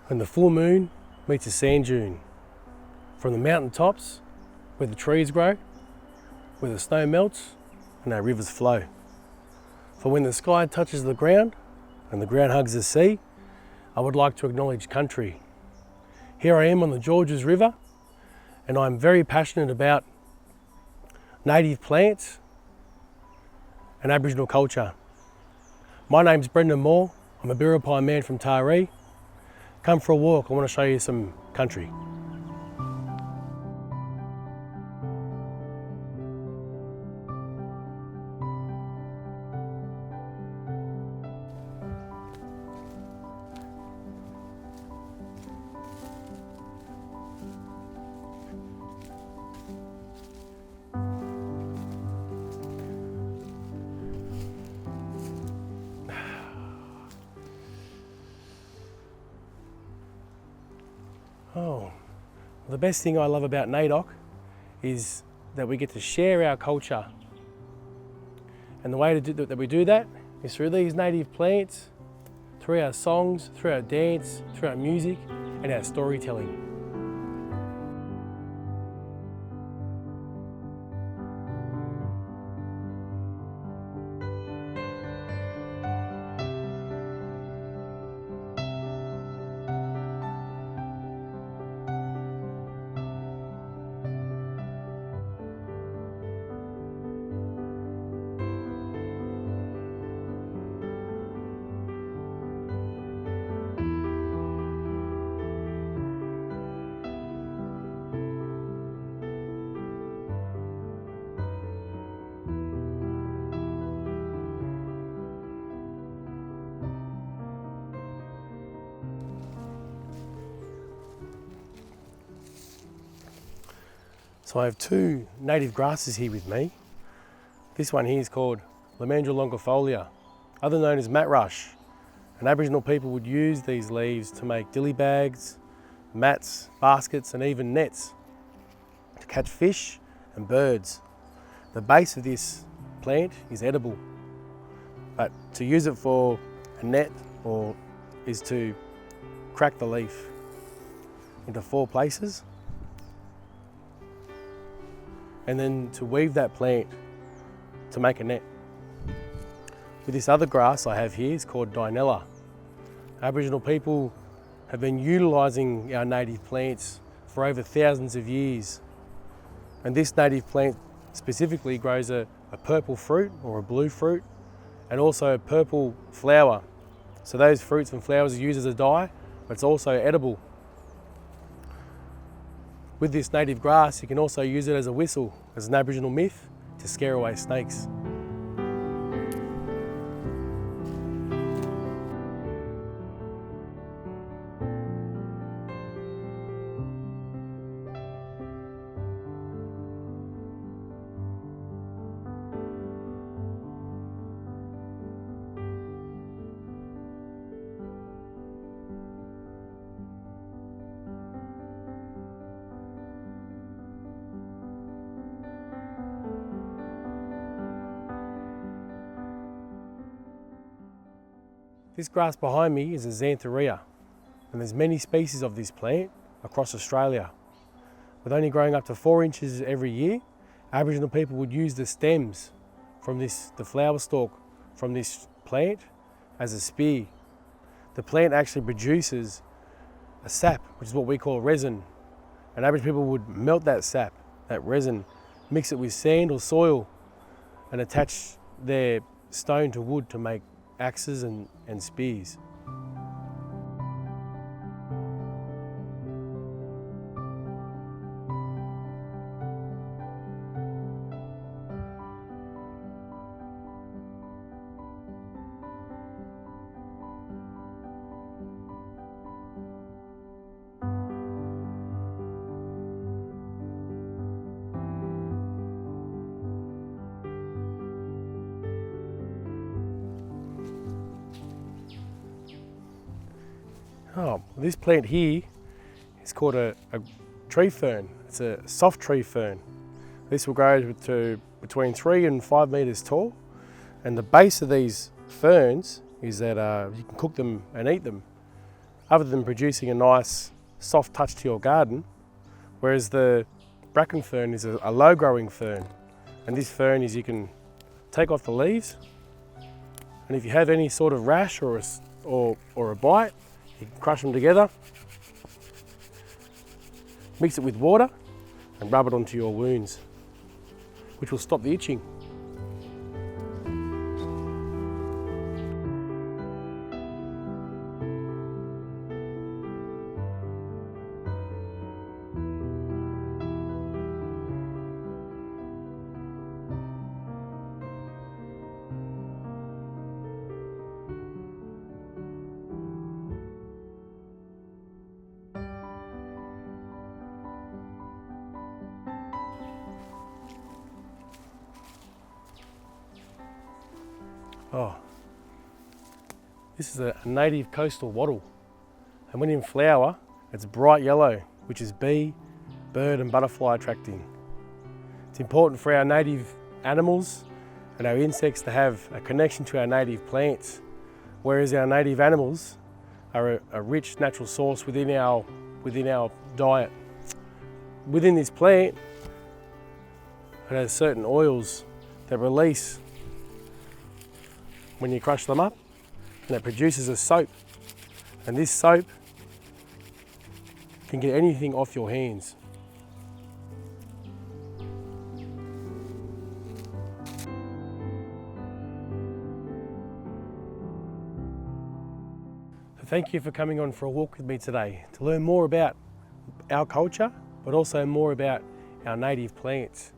When the full moon meets a sand dune, from the mountain tops where the trees grow, where the snow melts and our rivers flow. For when the sky touches the ground and the ground hugs the sea, I would like to acknowledge country. Here I am on the Georges River, and I'm very passionate about native plants and Aboriginal culture. My name's Brenden. I'm a Biripi man from Taree. Come for a walk, I want to show you some country. Oh, the best thing I love about NAIDOC is that we get to share our culture. And the way that we do that is through these native plants, through our songs, through our dance, through our music, and our storytelling. So I have two native grasses here with me. This one here is called Lamandra longifolia, other known as mat rush. And Aboriginal people would use these leaves to make dilly bags, mats, baskets, and even nets to catch fish and birds. The base of this plant is edible, but to use it for a net is to crack the leaf into 4 places, and then to weave that plant to make a net. With this other grass I have here is called Dinella. Aboriginal people have been utilising our native plants for over thousands of years. And this native plant specifically grows a purple fruit or a blue fruit, and also a purple flower. So those fruits and flowers are used as a dye, but it's also edible. With this native grass, you can also use it as a whistle, as an Aboriginal myth, to scare away snakes. This grass behind me is a xanthorrhea, and there's many species of this plant across Australia. With only growing up to 4 inches every year, Aboriginal people would use the stems from the flower stalk from this plant as a spear. The plant actually produces a sap, which is what we call resin, and Aboriginal people would melt that sap, that resin, mix it with sand or soil, and attach their stone to wood to make axes and spears. Oh, this plant here is called a tree fern. It's a soft tree fern. This will grow to between 3 and 5 metres tall, and the base of these ferns is that you can cook them and eat them, other than producing a nice soft touch to your garden, whereas the bracken fern is a low growing fern, and this fern is you can take off the leaves, and if you have any sort of rash or a bite, you can crush them together, mix it with water and rub it onto your wounds, which will stop the itching. Oh, this is a native coastal wattle, and when in flower, it's bright yellow, which is bee, bird and butterfly attracting. It's important for our native animals and our insects to have a connection to our native plants, whereas our native animals are a rich natural source within our diet. Within this plant, it has certain oils that release when you crush them up, and it produces a soap, and this soap can get anything off your hands. So thank you for coming on for a walk with me today to learn more about our culture, but also more about our native plants.